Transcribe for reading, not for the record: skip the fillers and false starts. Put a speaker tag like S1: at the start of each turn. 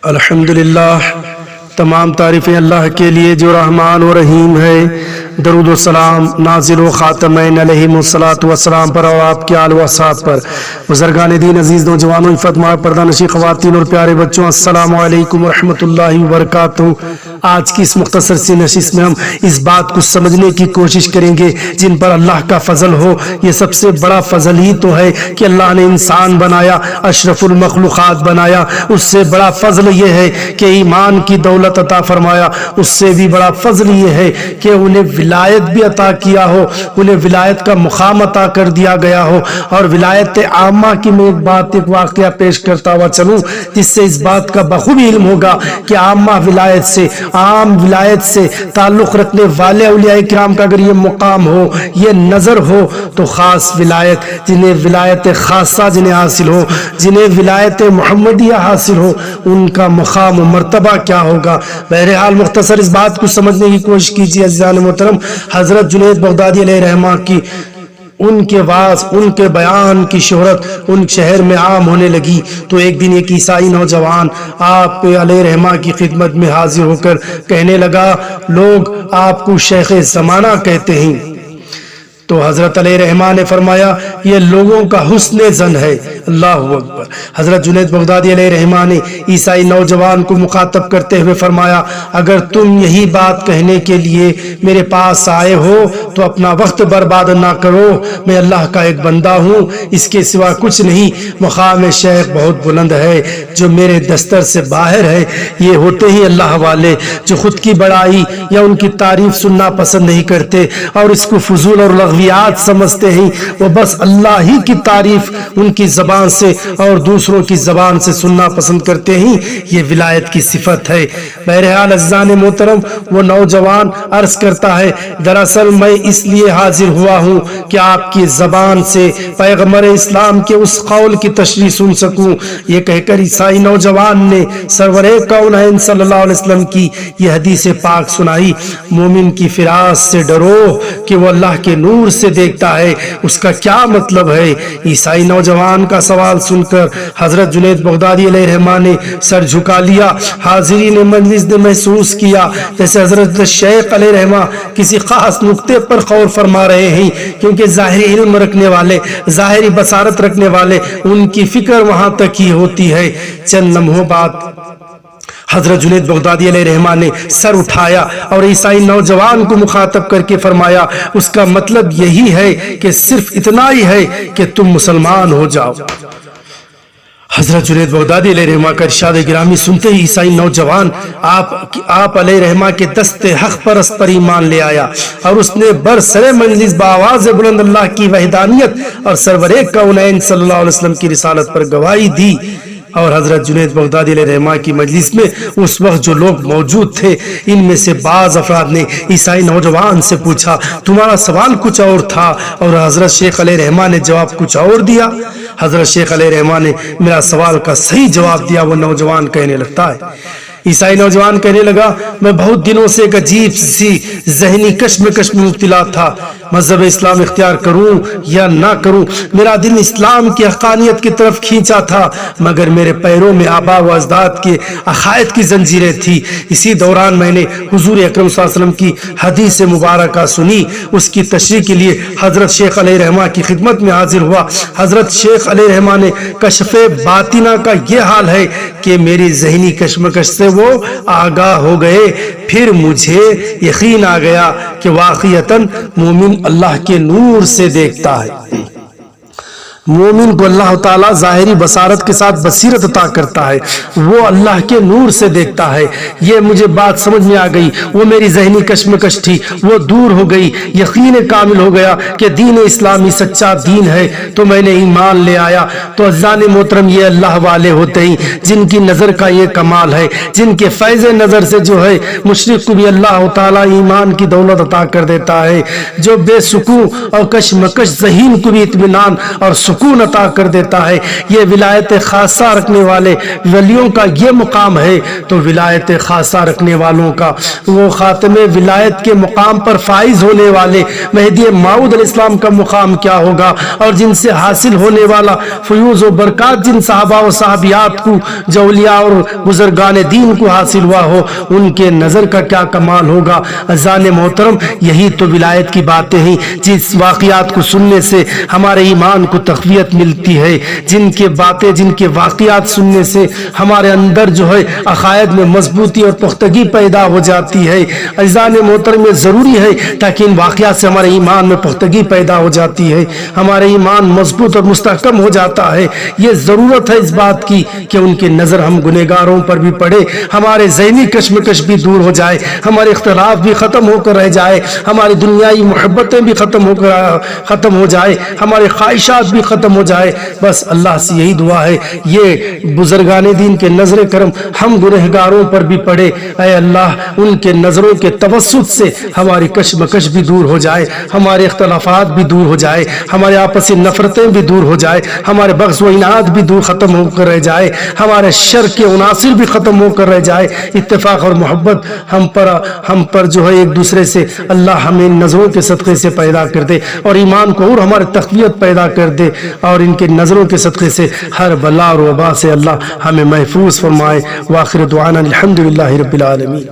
S1: الحمدللہ، تمام تعریفیں اللہ کے لیے جو رحمان و رحیم ہے۔ درود و سلام نازل و خاتمین علیہم الصلاۃ والسلام پر اور آپ کے آل و اصحاب پر۔ بزرگان دین، عزیز نوجوانوں، عفت مائے پردہ نشین خواتین اور پیارے بچوں، السلام علیکم ورحمۃ اللہ وبرکاتہ۔ آج کی اس مختصر سی نشست میں ہم اس بات کو سمجھنے کی کوشش کریں گے جن پر اللہ کا فضل ہو۔ یہ سب سے بڑا فضل ہی تو ہے کہ اللہ نے انسان بنایا، اشرف المخلوقات بنایا۔ اس سے بڑا فضل یہ ہے کہ ایمان کی دولت عطا فرمایا۔ اس سے بھی بڑا فضل یہ ہے کہ انہیں ولایت بھی عطا کیا ہو، انہیں ولایت کا مقام عطا کر دیا گیا ہو۔ اور ولایت عامہ کی میں ایک واقعہ پیش کرتا ہوا چلوں جس سے اس بات کا بخوبی علم ہوگا کہ عامہ ولایت سے، عام ولایت سے تعلق رکھنے والے اولیاء کرام کا اگر یہ مقام ہو، یہ نظر ہو، تو خاص ولایت، جنہیں ولایت خاصہ جنہیں حاصل ہو، جنہیں ولایت محمدیہ حاصل ہو، ان کا مقام و مرتبہ کیا ہوگا۔ بہرحال مختصر اس بات کو سمجھنے کی کوشش کیجیے عزیزان محترم۔ حضرت جنید بغدادی علیہ رحمہ کی ان کے واعظ، ان کے بیان کی شہرت ان شہر میں عام ہونے لگی تو ایک دن ایک عیسائی نوجوان آپ علیہ رحمہ کی خدمت میں حاضر ہو کر کہنے لگا، لوگ آپ کو شیخ زمانہ کہتے ہیں۔ تو حضرت علیہ رحمہ نے فرمایا، یہ لوگوں کا حسن ظن ہے۔ اللہ اکبر۔ حضرت جنید بغدادی علیہ رحمہ نے عیسائی نوجوان کو مخاطب کرتے ہوئے فرمایا، اگر تم یہی بات کہنے کے لیے میرے پاس آئے ہو تو اپنا وقت برباد نہ کرو۔ میں اللہ کا ایک بندہ ہوں، اس کے سوا کچھ نہیں۔ مقام شیخ بہت بلند ہے جو میرے دستر سے باہر ہے۔ یہ ہوتے ہی اللہ والے جو خود کی بڑائی یا ان کی تعریف سننا پسند نہیں کرتے اور اس کو فضول اور لغویات سمجھتے ہیں، وہ بس اللہ ہی کی تعریف ان کی زبان سے اور دوسروں کی زبان سے سننا پسند کرتے ہیں۔ یہ ولایت کی صفت ہے۔ بہرحال عزیزان محترم، وہ نوجوان عرض کرتا ہے، دراصل میں اس لیے حاضر ہوا ہوں کہ آپ کی زبان سے پیغمبر اسلام کے اس قول کی تشریح سن سکوں۔ یہ کہہ کر عیسائی نوجوان نے سرور کونین صلی اللہ علیہ وسلم کی یہ حدیث پاک سنائی، مومن کی فراس سے ڈرو کہ وہ اللہ کے نور سے دیکھتا ہے۔ اس کا کیا مطلب ہے؟ عیسائی نوجوان کا سوال سن کر حضرت جنید بغدادی علیہ رحمہ نے سر جھکا لیا۔ حاضرین مجلس نے محسوس کیا جیسے حضرت شیخ علیہ رحمہ کسی خاص نقطے پر غور فرما رہے ہیں، کیونکہ ظاہری علم رکھنے والے، ظاہری بصارت رکھنے والے، ان کی فکر وہاں تک ہی ہوتی ہے۔ چند لمحوں بعد حضرت جنید بغدادی علیہ رحمہ نے سر اٹھایا اور عیسائی نوجوان کو مخاطب کر کے فرمایا، اس کا مطلب یہی ہے کہ صرف اتنا ہی ہے کہ تم مسلمان ہو جاؤ۔ حضرت جنید بغدادی علیہ رحمہ کا ارشاد گرامی سنتے ہی عیسائی نوجوان آپ علیہ رحمہ کے دست حق پرست پر ایمان لے آیا اور اس نے برسر مجلس بآواز بلند اللہ کی وحدانیت اور سرور کونین صلی اللہ علیہ وسلم کی رسالت پر گواہی دی۔ اور حضرت جنید بغدادی علیہ رحمہ کی مجلس میں اس وقت جو لوگ موجود تھے، ان میں سے بعض افراد نے عیسائی نوجوان سے پوچھا، تمہارا سوال کچھ اور تھا اور حضرت شیخ علیہ رحمہ نے جواب کچھ اور دیا۔ حضرت شیخ علیہ رحمہ نے میرا سوال کا صحیح جواب دیا، وہ نوجوان کہنے لگتا ہے۔ عیسائی نوجوان کہنے لگا، میں بہت دنوں سے ایک عجیب سی ذہنی کشمکش میں مبتلا تھا، مذہب اسلام اختیار کروں یا نہ کروں۔ میرا دل اسلام کی حقانیت کی طرف کھینچا تھا، مگر میرے پیروں میں آبا و اجداد کے عقائد کی زنجیریں تھی۔ اسی دوران میں نے حضور اکرم صلی اللہ علیہ وسلم کی حدیث مبارکہ سنی، اس کی تشریح کے لیے حضرت شیخ علیہ رحمہ کی خدمت میں حاضر ہوا۔ حضرت شیخ علیہ رحمہ نے کشف باطنہ کا یہ حال ہے کہ میری ذہنی کشمکش سے وہ آگاہ ہو گئے، پھر مجھے یقین آ گیا کہ واقعتاً مومن اللہ کے نور سے دیکھتا ہے۔ مومن کو اللہ تعالیٰ ظاہری بصارت کے ساتھ بصیرت عطا کرتا ہے، وہ اللہ کے نور سے دیکھتا ہے۔ یہ مجھے بات سمجھ میں آ گئی، وہ میری ذہنی کشمکش تھی، وہ دور ہو گئی، یقین کامل ہو گیا کہ دین اسلامی سچا دین ہے، تو میں نے ایمان لے آیا۔ تو عزیزان محترم، یہ اللہ والے ہوتے ہیں جن کی نظر کا یہ کمال ہے، جن کے فیض نظر سے جو ہے مشرق کو بھی اللہ تعالیٰ ایمان کی دولت عطا کر دیتا ہے، جو بے سکون اور کشمکش ذہین کو بھی اطمینان اور سکون عطا کر دیتا ہے. یہ ولایت خاصہ رکھنے والے ولیوں کا یہ مقام ہے. تو ولایت خاصہ رکھنے والوں کا وہ خاتم ولایت کے مقام پر فائز ہونے والے مہدی موعود علیہ السلام کا مقام کیا ہوگا, اور جن سے حاصل ہونے والا فیوز و برکات جن صحابہ و صحابیات کو, جو اولیاء اور بزرگان دین کو حاصل ہوا ہو, ان کے نظر کا کیا کمال ہوگا. اذان محترم, یہی تو ولایت کی باتیں ہیں جس واقعات کو سننے سے ہمارے ایمان کو تقویت ملتی ہے, جن کے باتیں جن کے واقعات سننے سے ہمارے اندر جو ہے عقائد میں مضبوطی اور پختگی پیدا ہو جاتی ہے. اذان محترم یہ ضروری ہے تاکہ ان واقعات سے ہمارے ایمان میں پختگی پیدا ہو جاتی ہے, ہمارے ایمان مضبوط اور مستحکم ہو جاتا ہے. یہ ضرورت ہے اس بات کی کہ ان کی نظر ہم گنہگاروں پر بھی پڑے, ہمارے ذہنی کشمکش بھی دور ہو جائے, ہمارے اختلاف بھی ختم ہو کر رہ جائے, ہماری دنیائی محبتیں بھی ختم ہو جائے, ہمارے خواہشات بھی ختم ہو جائے. بس اللہ سے یہی دعا ہے یہ بزرگان دین کے نظر کرم ہم گنہگاروں پر بھی پڑے. اے اللہ, ان کے نظروں کے توسط سے ہماری کشمکش بھی دور ہو جائے, ہمارے اختلافات بھی دور ہو جائے, ہمارے آپسی نفرتیں بھی دور ہو جائے, ہمارے بغض و عناد بھی دور ختم ہو کر رہ جائے, ہمارے شر کے عناصر بھی ختم ہو کر رہ جائے. اتفاق اور محبت ہم پر جو ہے ایک دوسرے سے اللہ ہمیں ان نظروں کے صدقے سے پیدا کر دے, اور ایمان کو اور ہمارے تقویت پیدا کر دے, اور ان کے نظروں کے صدقے سے ہر بلا اور وبا سے اللہ ہمیں محفوظ فرمائے. وآخر دعوانا الحمدللہ رب العالمین.